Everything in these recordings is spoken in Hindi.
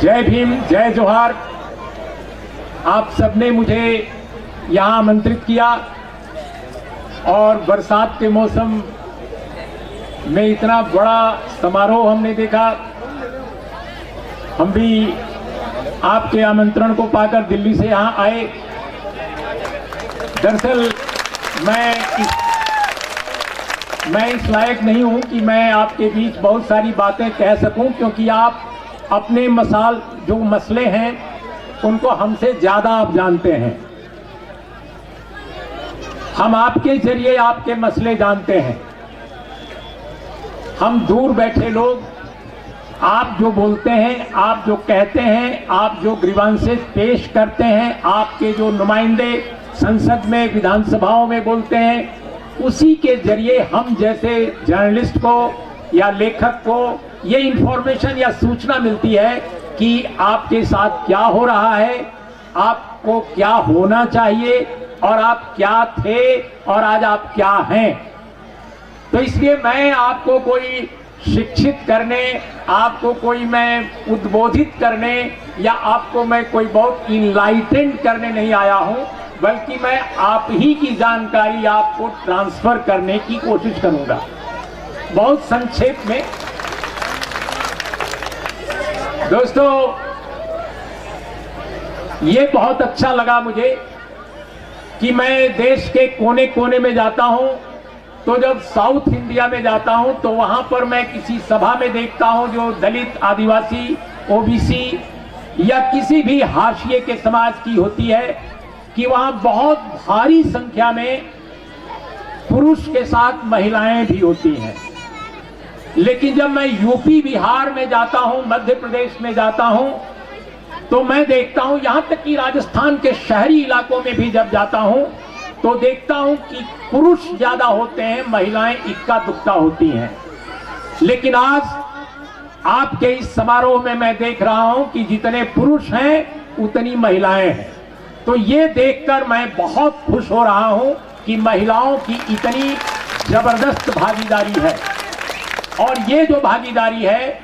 जय भीम, जय जोहार। आप सबने मुझे यहाँ आमंत्रित किया और बरसात के मौसम में इतना बड़ा समारोह हमने देखा। हम भी आपके आमंत्रण को पाकर दिल्ली से यहाँ आए। दरअसल मैं इस लायक नहीं हूँ कि मैं आपके बीच बहुत सारी बातें कह सकूं, क्योंकि आप अपने जो मसले हैं उनको हमसे ज्यादा आप जानते हैं। हम आपके जरिए आपके मसले जानते हैं। हम दूर बैठे लोग, आप जो बोलते हैं, आप जो कहते हैं, आप जो ग्रीवांसेस पेश करते हैं, आपके जो नुमाइंदे संसद में, विधानसभाओं में बोलते हैं, उसी के जरिए हम जैसे जर्नलिस्ट को या लेखक को ये इंफॉर्मेशन या सूचना मिलती है कि आपके साथ क्या हो रहा है, आपको क्या होना चाहिए और आप क्या थे और आज आप क्या हैं। तो इसलिए मैं आपको कोई शिक्षित करने, आपको कोई मैं उद्बोधित करने या आपको मैं कोई बहुत इनलाइटेंड करने नहीं आया हूं, बल्कि मैं आप ही की जानकारी आपको ट्रांसफर करने की कोशिश करूंगा। बहुत संक्षेप में दोस्तों, ये बहुत अच्छा लगा मुझे कि मैं देश के कोने कोने में जाता हूं, तो जब साउथ इंडिया में जाता हूं तो वहां पर मैं किसी सभा में देखता हूं जो दलित, आदिवासी, ओबीसी या किसी भी हाशिए के समाज की होती है, कि वहां बहुत भारी संख्या में पुरुष के साथ महिलाएं भी होती हैं। लेकिन जब मैं यूपी, बिहार में जाता हूं, मध्य प्रदेश में जाता हूं, तो मैं देखता हूं, यहां तक कि राजस्थान के शहरी इलाकों में भी जब जाता हूं तो देखता हूं कि पुरुष ज्यादा होते हैं, महिलाएं इक्का दुक्का होती हैं। लेकिन आज आपके इस समारोह में मैं देख रहा हूं कि जितने पुरुष हैं उतनी महिलाएं हैं। तो ये देखकर मैं बहुत खुश हो रहा हूं कि महिलाओं की इतनी जबरदस्त भागीदारी है। और ये जो भागीदारी है,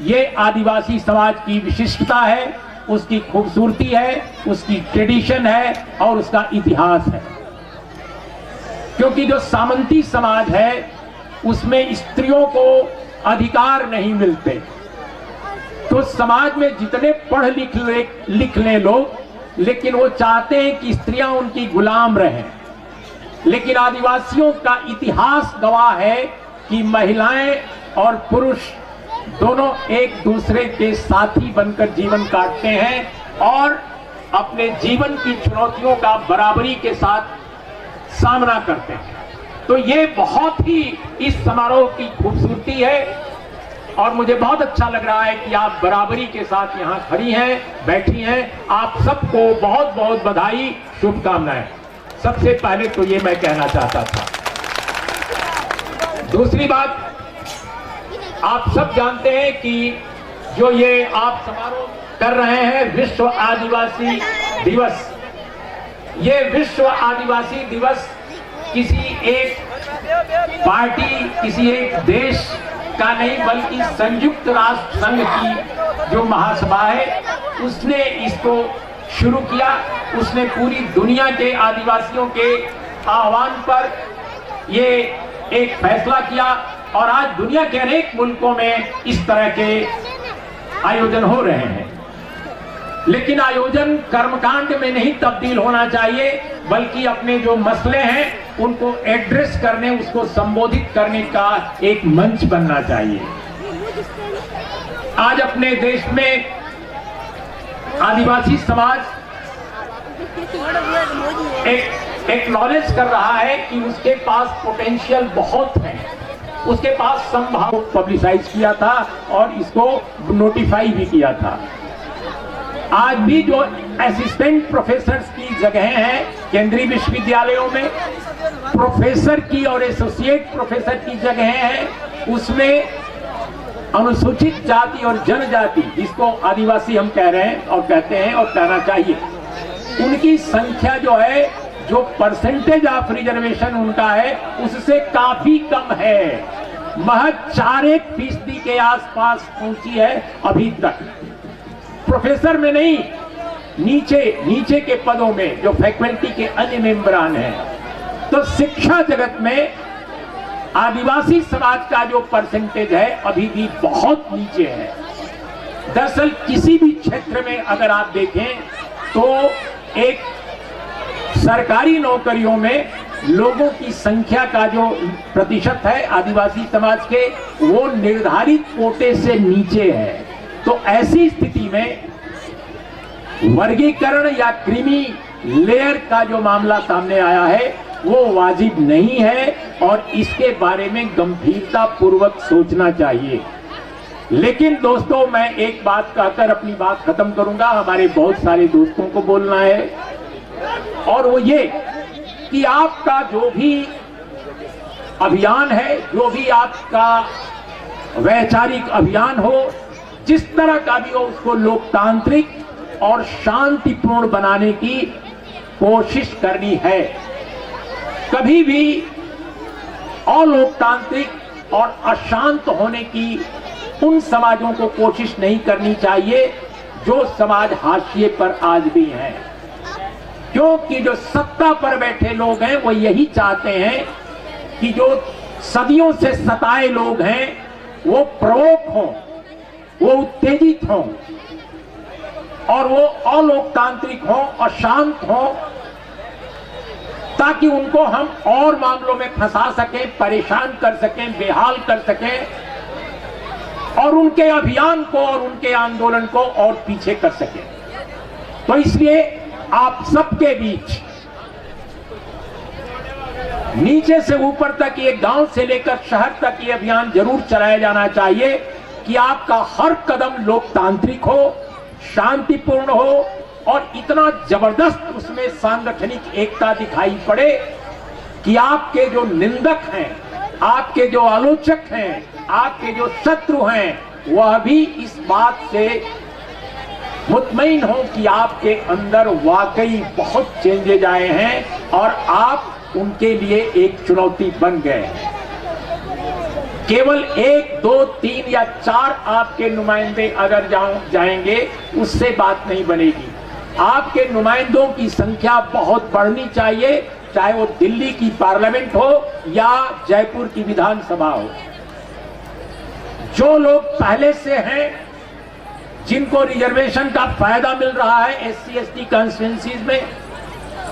ये आदिवासी समाज की विशिष्टता है, उसकी खूबसूरती है, उसकी ट्रेडिशन है और उसका इतिहास है। क्योंकि जो सामंती समाज है उसमें स्त्रियों को अधिकार नहीं मिलते। तो समाज में जितने पढ़ लिख लें लोग, लेकिन वो चाहते हैं कि स्त्रियां उनकी गुलाम रहें। लेकिन आदिवासियों का इतिहास गवाह है कि महिलाएं और पुरुष दोनों एक दूसरे के साथी बनकर जीवन काटते हैं और अपने जीवन की चुनौतियों का बराबरी के साथ सामना करते हैं। तो ये बहुत ही इस समारोह की खूबसूरती है और मुझे बहुत अच्छा लग रहा है कि आप बराबरी के साथ यहाँ खड़ी हैं, बैठी हैं। आप सबको बहुत बहुत बधाई, शुभकामनाएं। सबसे पहले तो ये मैं कहना चाहता था। दूसरी बात, आप सब जानते हैं कि जो ये आप समारोह कर रहे हैं, विश्व आदिवासी दिवस, ये विश्व आदिवासी दिवस किसी एक पार्टी, किसी एक देश का नहीं, बल्कि संयुक्त राष्ट्र संघ की जो महासभा है उसने इसको शुरू किया। उसने पूरी दुनिया के आदिवासियों के आह्वान पर ये एक फैसला किया और आज दुनिया के अनेक मुल्कों में इस तरह के आयोजन हो रहे हैं। लेकिन आयोजन कर्मकांड में नहीं तब्दील होना चाहिए, बल्कि अपने जो मसले हैं उनको एड्रेस करने, उसको संबोधित करने का एक मंच बनना चाहिए। आज अपने देश में आदिवासी समाज एक्नॉलेज कर रहा है कि उसके पास पोटेंशियल बहुत है, उसके पास संभाव पब्लिसाइज किया था और इसको नोटिफाई भी किया था। आज भी जो असिस्टेंट प्रोफेसर की जगह हैं केंद्रीय विश्वविद्यालयों में, प्रोफेसर की और एसोसिएट प्रोफेसर की जगह हैं, उसमें अनुसूचित जाति और जनजाति, जिसको आदिवासी हम कह रहे हैं और कहते हैं और कहना चाहिए, उनकी संख्या जो है, जो परसेंटेज ऑफ रिजर्वेशन उनका है, उससे काफी कम है। महज 4% के आसपास पहुंची है अभी तक। प्रोफेसर में नहीं, नीचे के पदों में जो फैकल्टी के अन्य मेंबरान हैं। तो शिक्षा जगत में आदिवासी समाज का जो परसेंटेज है अभी भी बहुत नीचे है। दरअसल किसी भी क्षेत्र में अगर आप देखें तो एक सरकारी नौकरियों में लोगों की संख्या का जो प्रतिशत है आदिवासी समाज के, वो निर्धारित कोटे से नीचे है। तो ऐसी स्थिति में वर्गीकरण या क्रीमी लेयर का जो मामला सामने आया है वो वाजिब नहीं है और इसके बारे में गंभीरता पूर्वक सोचना चाहिए। लेकिन दोस्तों, मैं एक बात कहकर अपनी बात खत्म करूंगा। हमारे बहुत सारे दोस्तों को बोलना है, और वो ये कि आपका जो भी अभियान है, जो भी आपका वैचारिक अभियान हो, जिस तरह का भी हो, उसको लोकतांत्रिक और शांतिपूर्ण बनाने की कोशिश करनी है। कभी भी अलोकतांत्रिक और अशांत होने की उन समाजों को कोशिश नहीं करनी चाहिए जो समाज हाशिए पर आज भी हैं, क्योंकि जो सत्ता पर बैठे लोग हैं वो यही चाहते हैं कि जो सदियों से सताए लोग हैं वो प्रवोक हों, वो उत्तेजित हों और वो अलोकतांत्रिक हों, अशांत हों, ताकि उनको हम और मामलों में फंसा सकें, परेशान कर सकें, बेहाल कर सकें और उनके अभियान को और उनके आंदोलन को और पीछे कर सकें। तो इसलिए आप सबके बीच नीचे से ऊपर तक, ये गांव से लेकर शहर तक ये अभियान जरूर चलाया जाना चाहिए कि आपका हर कदम लोकतांत्रिक हो, शांतिपूर्ण हो और इतना जबरदस्त उसमें सांगठनिक एकता दिखाई पड़े कि आपके जो निंदक हैं, आपके जो आलोचक हैं, आपके जो शत्रु हैं, वह भी इस बात से मुतमईन हो कि आपके अंदर वाकई बहुत चेंजेज आए हैं और आप उनके लिए एक चुनौती बन गए हैं। केवल 1, 2, 3 या 4 आपके नुमाइंदे अगर जाएंगे उससे बात नहीं बनेगी। आपके नुमाइंदों की संख्या बहुत बढ़नी चाहिए, चाहे वो दिल्ली की पार्लियामेंट हो या जयपुर की विधानसभा हो। जो लोग पहले से हैं, जिनको रिजर्वेशन का फायदा मिल रहा है SC ST कॉन्स्टिट्यूएंसीज में,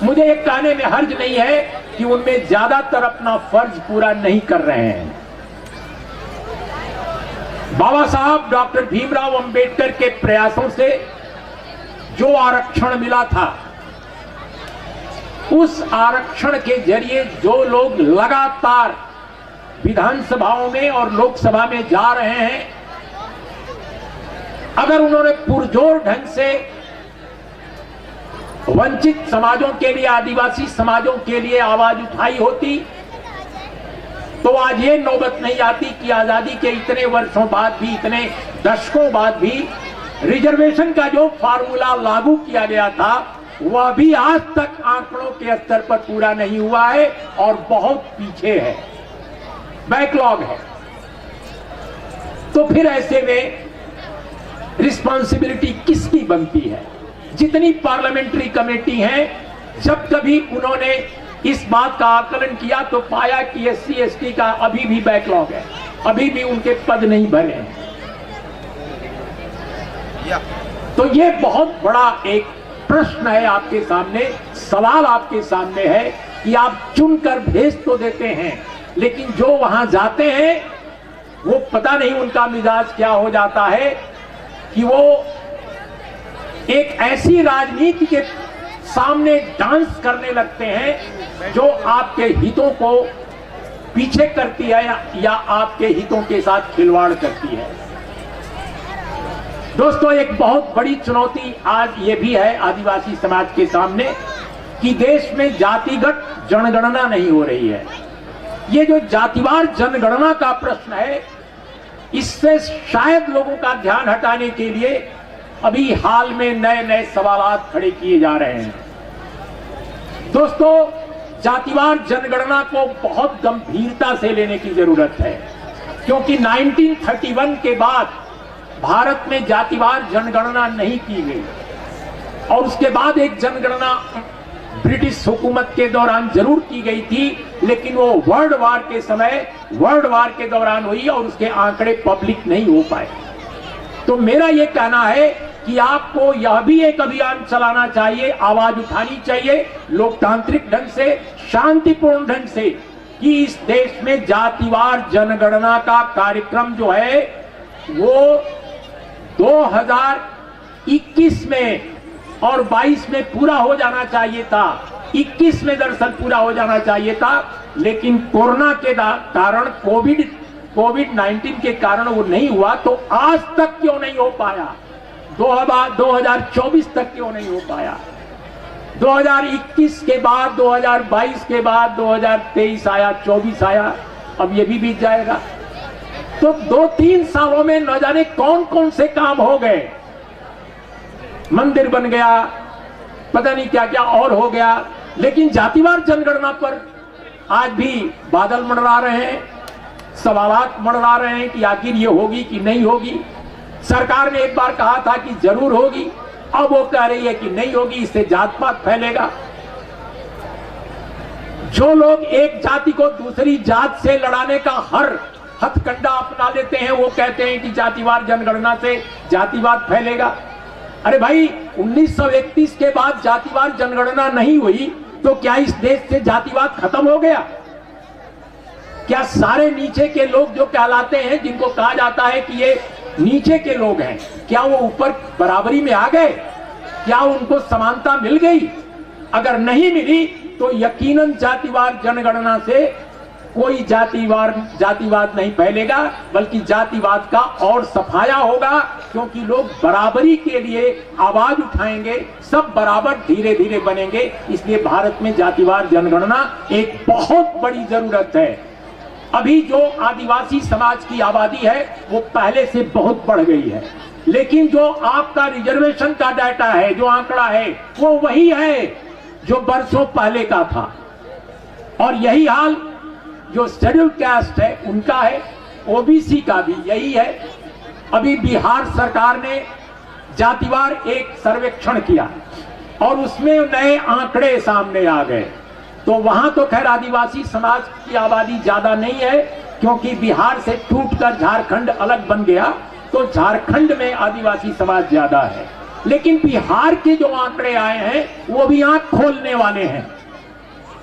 मुझे एक कहने में हर्ज नहीं है कि उनमें ज्यादातर अपना फर्ज पूरा नहीं कर रहे हैं। बाबा साहब डॉक्टर भीमराव अंबेडकर के प्रयासों से जो आरक्षण मिला था, उस आरक्षण के जरिए जो लोग लगातार विधानसभाओं में और लोकसभा में जा रहे हैं, अगर उन्होंने पुरजोर ढंग से वंचित समाजों के लिए, आदिवासी समाजों के लिए आवाज उठाई होती, तो आज ये नौबत नहीं आती कि आजादी के इतने वर्षों बाद भी, इतने दशकों बाद भी रिजर्वेशन का जो फार्मूला लागू किया गया था वह भी आज तक आंकड़ों के स्तर पर पूरा नहीं हुआ है और बहुत पीछे है, बैकलॉग है। तो फिर ऐसे में रिस्पॉन्सिबिलिटी किसकी बनती है? जितनी पार्लियामेंट्री कमेटी हैं, जब कभी उन्होंने इस बात का आकलन किया तो पाया कि SC ST का अभी भी बैकलॉग है, अभी भी उनके पद नहीं भरे हैं। तो ये बहुत बड़ा एक प्रश्न है आपके सामने, सवाल आपके सामने है कि आप चुनकर भेज तो देते हैं, लेकिन जो वहां जाते हैं वो पता नहीं उनका मिजाज क्या हो जाता है कि वो एक ऐसी राजनीति के सामने डांस करने लगते हैं जो आपके हितों को पीछे करती है या आपके हितों के साथ खिलवाड़ करती है। दोस्तों, एक बहुत बड़ी चुनौती आज ये भी है आदिवासी समाज के सामने कि देश में जातिगत जनगणना नहीं हो रही है। ये जो जातिवार जनगणना का प्रश्न है, इससे शायद लोगों का ध्यान हटाने के लिए अभी हाल में नए नए सवालात खड़े किए जा रहे हैं। दोस्तों, जातिवार जनगणना को बहुत गंभीरता से लेने की जरूरत है, क्योंकि 1931 के बाद भारत में जातिवार जनगणना नहीं की गई और उसके बाद एक जनगणना ब्रिटिश हुकूमत के दौरान जरूर की गई थी, लेकिन वो वर्ल्ड वार के दौरान हुई और उसके आंकड़े पब्लिक नहीं हो पाए। तो मेरा ये कहना है कि आपको यह भी एक अभियान चलाना चाहिए, आवाज उठानी चाहिए लोकतांत्रिक ढंग से, शांतिपूर्ण ढंग से, कि इस देश में जातिवार जनगणना का कार्यक्रम जो है वो 2021 में और 22 में पूरा हो जाना चाहिए था। 21 में दरअसल पूरा हो जाना चाहिए था, लेकिन कोरोना के कारण कोविड-19 के कारण वो नहीं हुआ। तो आज तक क्यों नहीं हो पाया? 2024 तक क्यों नहीं हो पाया? 2021 के बाद, 2022 के बाद 2023 आया, 24 आया, अब ये भी बीत जाएगा। तो 2-3 सालों में न जाने कौन कौन से काम हो गए। मंदिर बन गया, पता नहीं क्या क्या और हो गया, लेकिन जातिवार जनगणना पर आज भी बादल मंडरा रहे हैं, सवालात मंडरा रहे हैं कि आखिर ये होगी कि नहीं होगी। सरकार ने एक बार कहा था कि जरूर होगी, अब वो कह रही है कि नहीं होगी, इससे जात पात फैलेगा। जो लोग एक जाति को दूसरी जात से लड़ाने का हर हथकंडा अपना लेते हैं, वो कहते हैं कि जातिवार जनगणना से जातिवाद फैलेगा। अरे भाई, 1931 के बाद जातिवार जनगणना नहीं हुई तो क्या इस देश से जातिवाद खत्म हो गया? क्या सारे नीचे के लोग जो कहलाते हैं, जिनको कहा जाता है कि ये नीचे के लोग हैं, क्या वो ऊपर बराबरी में आ गए? क्या उनको समानता मिल गई? अगर नहीं मिली तो यकीनन जातिवार जनगणना से कोई जातिवाद नहीं फैलेगा, बल्कि जातिवाद का और सफाया होगा, क्योंकि लोग बराबरी के लिए आवाज उठाएंगे, सब बराबर धीरे धीरे बनेंगे। इसलिए भारत में जातिवार जनगणना एक बहुत बड़ी जरूरत है। अभी जो आदिवासी समाज की आबादी है वो पहले से बहुत बढ़ गई है, लेकिन जो आपका रिजर्वेशन का डाटा है, जो आंकड़ा है, वो वही है जो बरसों पहले का था। और यही हाल जो शेड्यूल कास्ट है उनका है, ओबीसी का भी यही है। अभी बिहार सरकार ने जातिवार एक सर्वेक्षण किया और उसमें नए आंकड़े सामने आ गए। तो वहां तो खैर आदिवासी समाज की आबादी ज्यादा नहीं है, क्योंकि बिहार से टूटकर झारखंड अलग बन गया, तो झारखंड में आदिवासी समाज ज्यादा है। लेकिन बिहार के जो आंकड़े आए हैं वो भी आंख खोलने वाले हैं।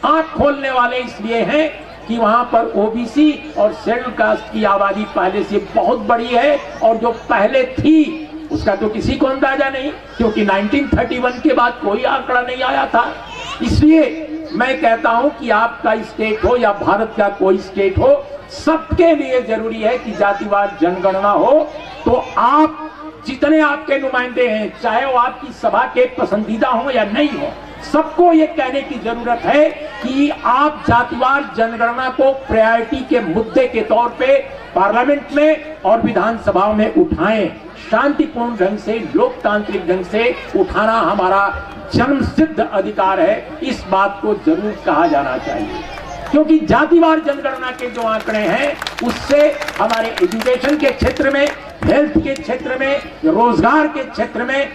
आंख खोलने वाले इसलिए हैं कि वहां पर ओबीसी और शेड्यूल कास्ट की आबादी पहले से बहुत बड़ी है, और जो पहले थी उसका तो किसी को अंदाजा नहीं, क्योंकि 1931 के बाद कोई आंकड़ा नहीं आया था। इसलिए मैं कहता हूं कि आपका स्टेट हो या भारत का कोई स्टेट हो, सबके लिए जरूरी है कि जातिवार जनगणना हो। तो आप जितने आपके नुमाइंदे हैं, चाहे वो आपकी सभा के पसंदीदा हो या नहीं हो, सबको ये कहने की जरूरत है कि आप जातिवार जनगणना को प्रायोरिटी के मुद्दे के तौर पे पार्लियामेंट में और विधानसभाओं में उठाएं। शांतिपूर्ण ढंग से, लोकतांत्रिक ढंग से उठाना हमारा जन्मसिद्ध अधिकार है। इस बात को जरूर कहा जाना चाहिए, क्योंकि जातिवार जनगणना के जो आंकड़े हैं उससे हमारे एजुकेशन के क्षेत्र में, हेल्थ के क्षेत्र में, रोजगार के क्षेत्र में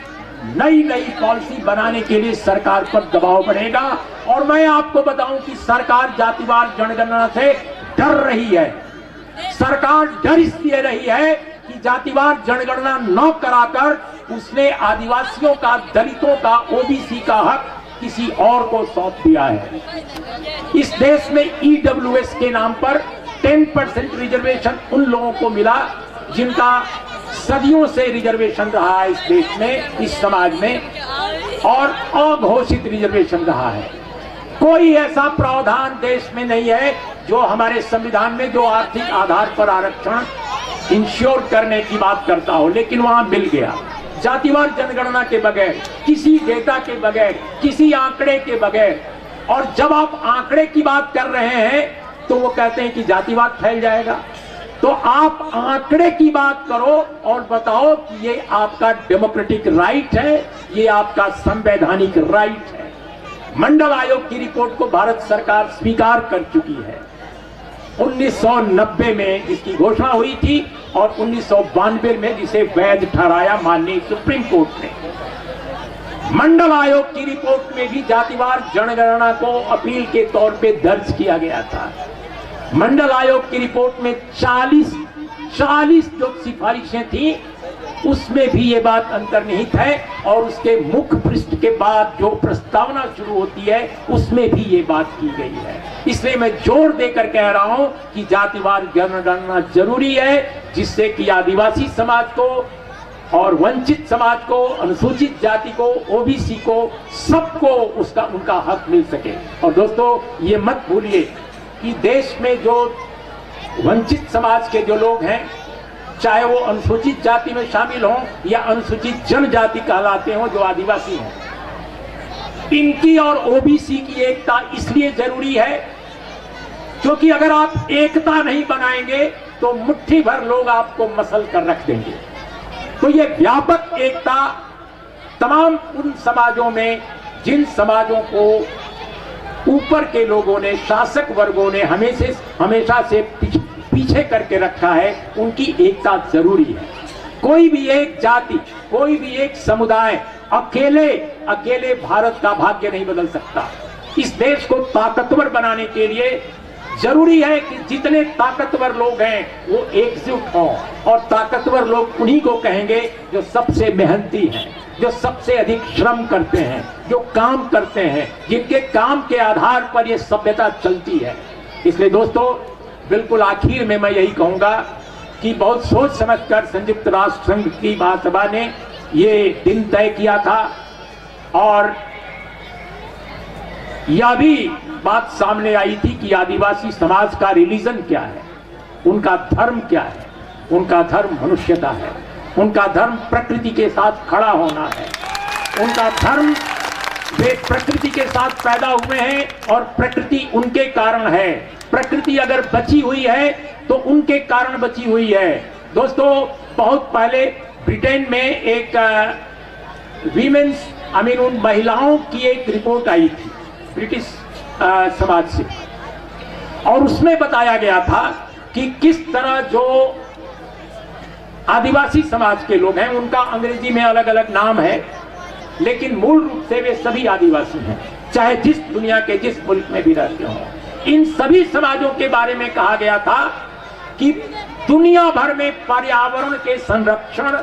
नई नई पॉलिसी बनाने के लिए सरकार पर दबाव बढ़ेगा। और मैं आपको बताऊं कि सरकार जातिवार जनगणना से डर रही है। सरकार डर इसलिए रही है कि जातिवार जनगणना न कराकर उसने आदिवासियों का, दलितों का, ओबीसी का हक किसी और को सौंप दिया है। इस देश में ईडब्ल्यूएस के नाम पर 10% रिजर्वेशन उन लोगों को मिला जिनका सदियों से रिजर्वेशन रहा है इस देश में, इस समाज में, और अघोषित रिजर्वेशन रहा है। कोई ऐसा प्रावधान देश में नहीं है जो हमारे संविधान में जो आर्थिक आधार पर आरक्षण इंश्योर करने की बात करता हो, लेकिन वहां मिल गया। जातिवार जनगणना के बगैर, किसी डेटा के बगैर, किसी आंकड़े के बगैर। और जब आप आंकड़े की बात कर रहे हैं तो वो कहते हैं कि जातिवाद फैल जाएगा। तो आप आंकड़े की बात करो और बताओ कि ये आपका डेमोक्रेटिक राइट है, ये आपका संवैधानिक राइट है। मंडल आयोग की रिपोर्ट को भारत सरकार स्वीकार कर चुकी है। 1990 में जिसकी घोषणा हुई थी और 1992 में जिसे वैध ठहराया माननीय सुप्रीम कोर्ट ने। मंडल आयोग की रिपोर्ट में भी जातिवार जनगणना को अपील के तौर पे दर्ज किया गया था। मंडल आयोग की रिपोर्ट में 40 जो सिफारिशें थी उसमें भी ये बात अंतर्निहित है और उसके मुख्य पृष्ठ के बाद जो प्रस्तावना शुरू होती है उसमें भी ये बात की गई है। इसलिए मैं जोर देकर कह रहा हूं कि जातिवार जनगणना जरूरी है, जिससे कि आदिवासी समाज को और वंचित समाज को, अनुसूचित जाति को, ओबीसी को, सबको उसका उनका हक मिल सके। और दोस्तों ये मत भूलिए कि देश में जो वंचित समाज के जो लोग हैं, चाहे वो अनुसूचित जाति में शामिल हों या अनुसूचित जनजाति कहलाते हों, जो आदिवासी हैं, इनकी और ओबीसी की एकता इसलिए जरूरी है क्योंकि अगर आप एकता नहीं बनाएंगे तो मुट्ठी भर लोग आपको मसल कर रख देंगे। तो ये व्यापक एकता तमाम उन समाजों में, जिन समाजों को ऊपर के लोगों ने, शासक वर्गों ने हमेशा से पीछे करके रखा है, उनकी एकता जरूरी है। कोई भी एक जाति, कोई भी एक समुदाय अकेले भारत का भाग्य नहीं बदल सकता। इस देश को ताकतवर बनाने के लिए जरूरी है कि जितने ताकतवर लोग हैं वो एकजुट हों, और ताकतवर लोग उन्हीं को कहेंगे जो सबसे मेहनती हैं, जो सबसे अधिक श्रम करते हैं, जो काम करते हैं, जिनके काम के आधार पर ये सभ्यता चलती है। इसलिए दोस्तों बिल्कुल आखिर में मैं यही कहूंगा कि बहुत सोच समझकर संयुक्त राष्ट्र संघ की महासभा ने ये दिन तय किया था और यह भी बात सामने आई थी कि आदिवासी समाज का रिलीजन क्या है, उनका धर्म क्या है। उनका धर्म मनुष्यता है, उनका धर्म प्रकृति के साथ खड़ा होना है, उनका धर्म, वे प्रकृति के साथ पैदा हुए हैं और प्रकृति उनके कारण है। प्रकृति अगर बची हुई है तो उनके कारण बची हुई है। दोस्तों बहुत पहले ब्रिटेन में एक उन महिलाओं की एक रिपोर्ट आई थी ब्रिटिश समाज से, और उसमें बताया गया था कि किस तरह जो आदिवासी समाज के लोग हैं, उनका अंग्रेजी में अलग अलग नाम है, लेकिन मूल रूप से वे सभी आदिवासी हैं, चाहे जिस दुनिया के जिस मुल्क में भी रहते हों। इन सभी समाजों के बारे में कहा गया था कि दुनिया भर में पर्यावरण के संरक्षण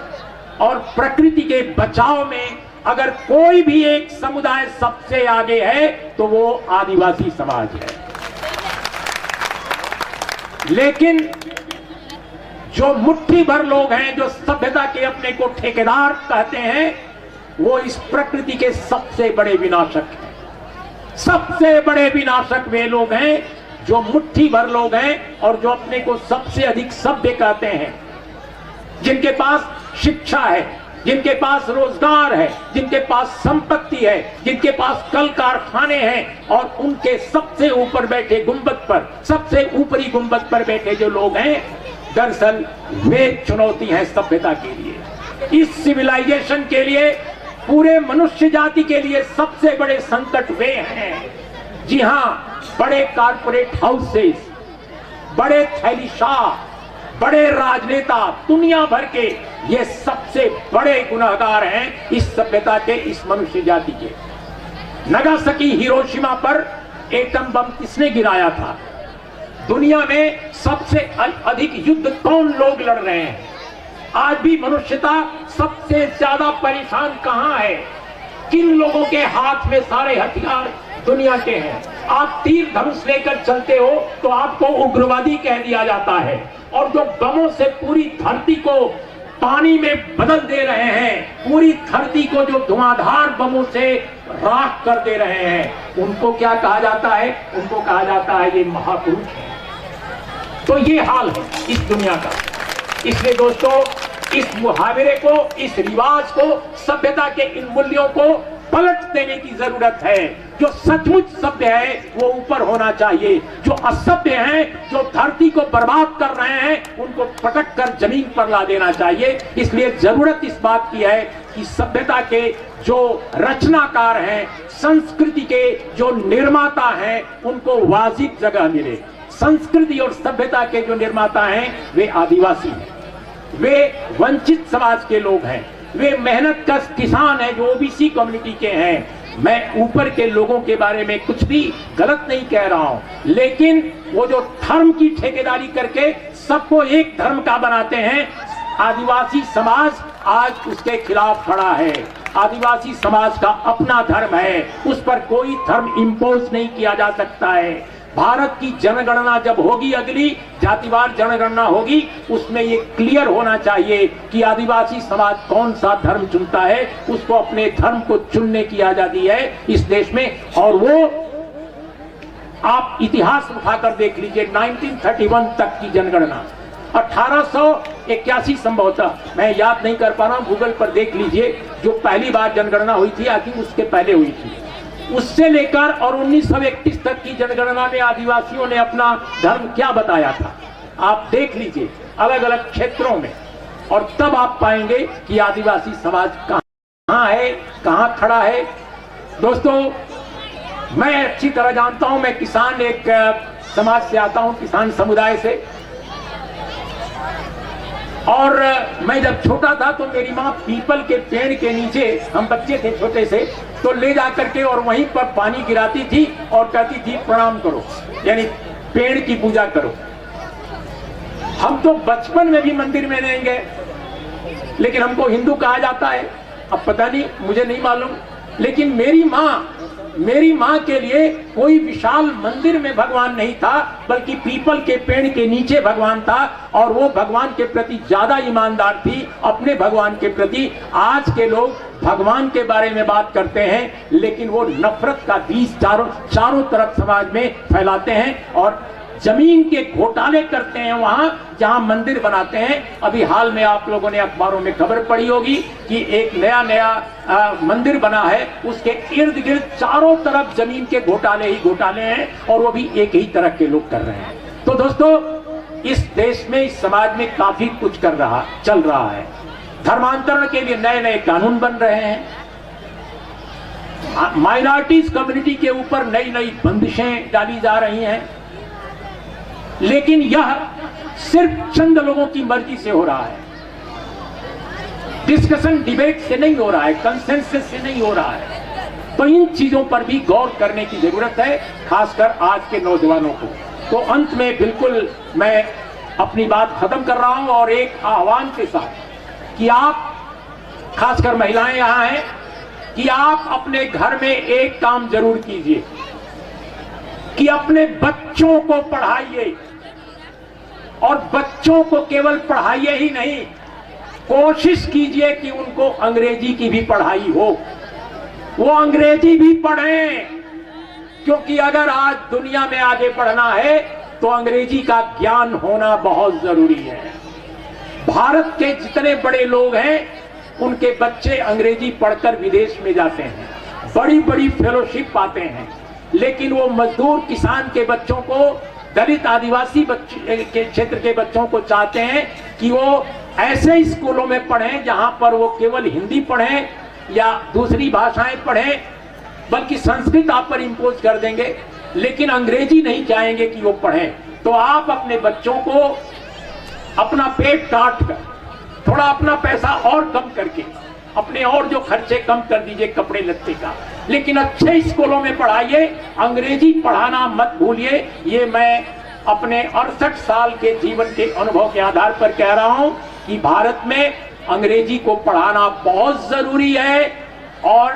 और प्रकृति के बचाव में अगर कोई भी एक समुदाय सबसे आगे है तो वो आदिवासी समाज है। लेकिन जो मुट्ठी भर लोग हैं, जो सभ्यता के अपने को ठेकेदार कहते हैं, वो इस प्रकृति के सबसे बड़े विनाशक हैं। सबसे बड़े विनाशक वे लोग हैं जो मुट्ठी भर लोग हैं और जो अपने को सबसे अधिक सभ्य कहते हैं, जिनके पास शिक्षा है, जिनके पास रोजगार है, जिनके पास संपत्ति है, जिनके पास कल कारखाने हैं, और उनके सबसे ऊपर बैठे गुंबद पर, सबसे ऊपरी गुंबद पर बैठे जो लोग हैं, दरअसल वे चुनौती है सभ्यता के लिए, इस सिविलाइजेशन के लिए, पूरे मनुष्य जाति के लिए सबसे बड़े संकट वे हैं। जी हां, बड़े कारपोरेट हाउसेस, बड़े थैलीशाह, बड़े राजनेता, दुनिया भर के ये सबसे बड़े गुनहगार हैं इस सभ्यता के, इस मनुष्य जाति के। नागासाकी, हिरोशिमा पर एटम बम किसने गिराया था? दुनिया में सबसे अधिक युद्ध कौन लोग लड़ रहे हैं? आज भी मनुष्यता सबसे ज्यादा परेशान कहां है? किन लोगों के हाथ में सारे हथियार दुनिया के हैं? आप तीर धनुष लेकर चलते हो तो आपको उग्रवादी कह दिया जाता है, और जो बमों से पूरी धरती को पानी में बदल दे रहे हैं, पूरी धरती को जो धुआंधार बमों से राख कर दे रहे हैं, उनको क्या कहा जाता है? उनको कहा जाता है ये महापुरुष है। तो ये हाल है इस दुनिया का। इसलिए दोस्तों इस मुहावरे को, इस रिवाज को, सभ्यता के इन मूल्यों को पलट देने की जरूरत है। जो सचमुच सभ्य है वो ऊपर होना चाहिए, जो असभ्य हैं, जो धरती को बर्बाद कर रहे हैं, उनको पटक कर जमीन पर ला देना चाहिए। इसलिए जरूरत इस बात की है कि सभ्यता के जो रचनाकार हैं, संस्कृति के जो निर्माता हैं, उनको वाजिब जगह मिले। संस्कृति और सभ्यता के जो निर्माता हैं वे आदिवासी हैं, वे वंचित समाज के लोग हैं, वे मेहनत कश किसान हैं जो ओबीसी कम्युनिटी के हैं। मैं ऊपर के लोगों के बारे में कुछ भी गलत नहीं कह रहा हूं, लेकिन वो जो धर्म की ठेकेदारी करके सबको एक धर्म का बनाते हैं, आदिवासी समाज आज उसके खिलाफ खड़ा है। आदिवासी समाज का अपना धर्म है, उस पर कोई धर्म इंपोज नहीं किया जा सकता है। भारत की जनगणना जब होगी, अगली जातिवार जनगणना होगी, उसमें ये क्लियर होना चाहिए कि आदिवासी समाज कौन सा धर्म चुनता है, उसको अपने धर्म को चुनने की आजादी है इस देश में। और वो आप इतिहास उठाकर देख लीजिए, 1931 तक की जनगणना, 1881 संभवतः, मैं याद नहीं कर पा रहा हूं, गूगल पर देख लीजिए, जो पहली बार जनगणना हुई थी, आई थिंक उसके पहले हुई थी। उससे लेकर और 1931 तक की जनगणना में आदिवासियों ने अपना धर्म क्या बताया था, आप देख लीजिए अलग अलग क्षेत्रों में, और तब आप पाएंगे कि आदिवासी समाज कहां है, कहां खड़ा है। दोस्तों, मैं अच्छी तरह जानता हूं, मैं किसान एक समाज से आता हूं, किसान समुदाय से, और मैं जब छोटा था तो मेरी माँ पीपल के पेड़ के नीचे, हम बच्चे थे छोटे से, तो ले जाकर के और वहीं पर पानी गिराती थी और कहती थी प्रणाम करो, यानी पेड़ की पूजा करो। हम तो बचपन में भी मंदिर में नहीं गए, लेकिन हमको हिंदू कहा जाता है, अब पता नहीं, मुझे नहीं मालूम, लेकिन मेरी माँ के लिए कोई विशाल मंदिर में भगवान नहीं था, बल्कि पीपल के पेड़ के नीचे भगवान था, और वो भगवान के प्रति ज्यादा ईमानदार थी अपने भगवान के प्रति। आज के लोग भगवान के बारे में बात करते हैं, लेकिन वो नफरत का बीज चारों तरफ समाज में फैलाते हैं और जमीन के घोटाले करते हैं वहां जहां मंदिर बनाते हैं। अभी हाल में आप लोगों ने अखबारों में खबर पढ़ी होगी कि एक नया मंदिर बना है, उसके इर्द गिर्द चारों तरफ जमीन के घोटाले ही घोटाले हैं, और वो भी एक ही तरह के लोग कर रहे हैं। तो दोस्तों, इस देश में, इस समाज में काफी कुछ चल रहा है। धर्मांतरण के लिए नए नए कानून बन रहे हैं, माइनॉरिटीज कम्युनिटी के ऊपर नई नई बंदिशें डाली जा रही हैं, लेकिन यह सिर्फ चंद लोगों की मर्जी से हो रहा है। डिस्कशन डिबेट से नहीं हो रहा है, कंसेंसस से नहीं हो रहा है। तो इन चीजों पर भी गौर करने की जरूरत है, खासकर आज के नौजवानों को। तो अंत में बिल्कुल मैं अपनी बात खत्म कर रहा हूं, और एक आह्वान के साथ कि आप, खासकर महिलाएं यहां हैं, कि आप अपने घर में एक काम जरूर कीजिए कि अपने बच्चों को पढ़ाइए, और बच्चों को केवल पढ़ाइए ही नहीं, कोशिश कीजिए कि उनको अंग्रेजी की भी पढ़ाई हो, वो अंग्रेजी भी पढ़ें, क्योंकि अगर आज दुनिया में आगे बढ़ना है तो अंग्रेजी का ज्ञान होना बहुत जरूरी है। भारत के जितने बड़े लोग हैं उनके बच्चे अंग्रेजी पढ़कर विदेश में जाते हैं, बड़ी बड़ी फेलोशिप पाते हैं, लेकिन वो मजदूर किसान के बच्चों को, दलित आदिवासी बच्चे के क्षेत्र के बच्चों को चाहते हैं कि वो ऐसे स्कूलों में पढ़ें जहां पर वो केवल हिंदी पढ़ें या दूसरी भाषाएं पढ़ें, बल्कि संस्कृत आप पर इंपोज कर देंगे, लेकिन अंग्रेजी नहीं चाहेंगे कि वो पढ़ें। तो आप अपने बच्चों को अपना पेट काट कर, थोड़ा अपना पैसा और कम करके, अपने और जो खर्चे कम कर दीजिए कपड़े लत्ते का, लेकिन अच्छे स्कूलों में पढ़ाइए, अंग्रेजी पढ़ाना मत भूलिए। ये मैं अपने 68 साल के जीवन के अनुभव के आधार पर कह रहा हूं कि भारत में अंग्रेजी को पढ़ाना बहुत जरूरी है, और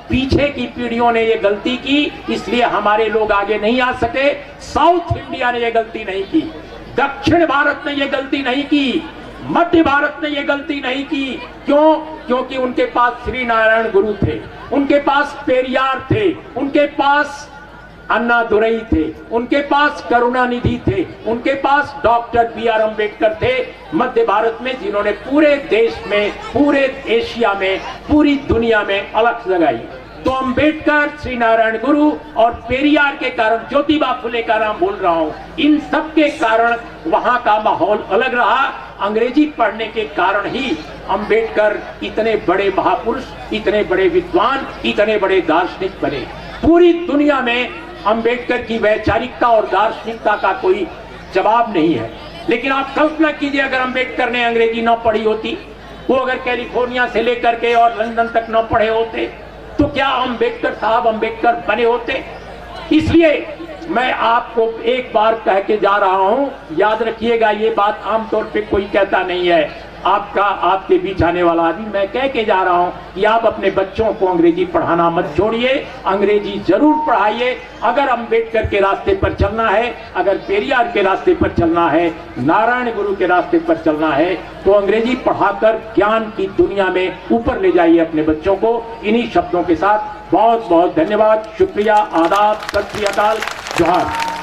पीछे की पीढ़ियों ने ये गलती की, इसलिए हमारे लोग आगे नहीं आ सके। साउथ इंडिया ने ये गलती नहीं की, दक्षिण भारत ने ये गलती नहीं की, मध्य भारत ने ये गलती नहीं की। क्यों? क्योंकि उनके पास श्री नारायण गुरु थे, उनके पास पेरियार थे, उनके पास अन्नादुरई थे, उनके पास करुणानिधि थे, उनके पास डॉक्टर बी.आर. अम्बेडकर थे। मध्य भारत में जिन्होंने पूरे देश में, पूरे एशिया में, पूरी दुनिया में अलख लगाई। तो अम्बेडकर, श्री नारायण गुरु और पेरियार के कारण, ज्योतिबा फुले का नाम बोल रहा हूं, इन सब के कारण वहां का माहौल अलग रहा। अंग्रेजी पढ़ने के कारण ही अम्बेडकर इतने बड़े महापुरुष, इतने बड़े विद्वान, इतने बड़े दार्शनिक बने। पूरी दुनिया में अंबेडकर की वैचारिकता और दार्शनिकता का कोई जवाब नहीं है। लेकिन आप कल्पना कीजिए, अगर अंबेडकर ने अंग्रेजी न पढ़ी होती, वो अगर कैलिफोर्निया से लेकर के और लंदन तक न पढ़े होते, तो क्या अंबेडकर साहब अंबेडकर बने होते? इसलिए मैं आपको एक बार कह के जा रहा हूं, याद रखिएगा, ये बात आमतौर पे कोई कहता नहीं है। आपके बीच आने वाला आदमी, मैं कह के जा रहा हूं कि आप अपने बच्चों को अंग्रेजी पढ़ाना मत छोड़िए, अंग्रेजी जरूर पढ़ाइए। अगर अंबेडकर के रास्ते पर चलना है, अगर पेरियार के रास्ते पर चलना है, नारायण गुरु के रास्ते पर चलना है, तो अंग्रेजी पढ़ाकर ज्ञान की दुनिया में ऊपर ले जाइए अपने बच्चों को। इन्हीं शब्दों के साथ बहुत बहुत धन्यवाद, शुक्रिया, आदाब, सत श्री अकाल, जोहार।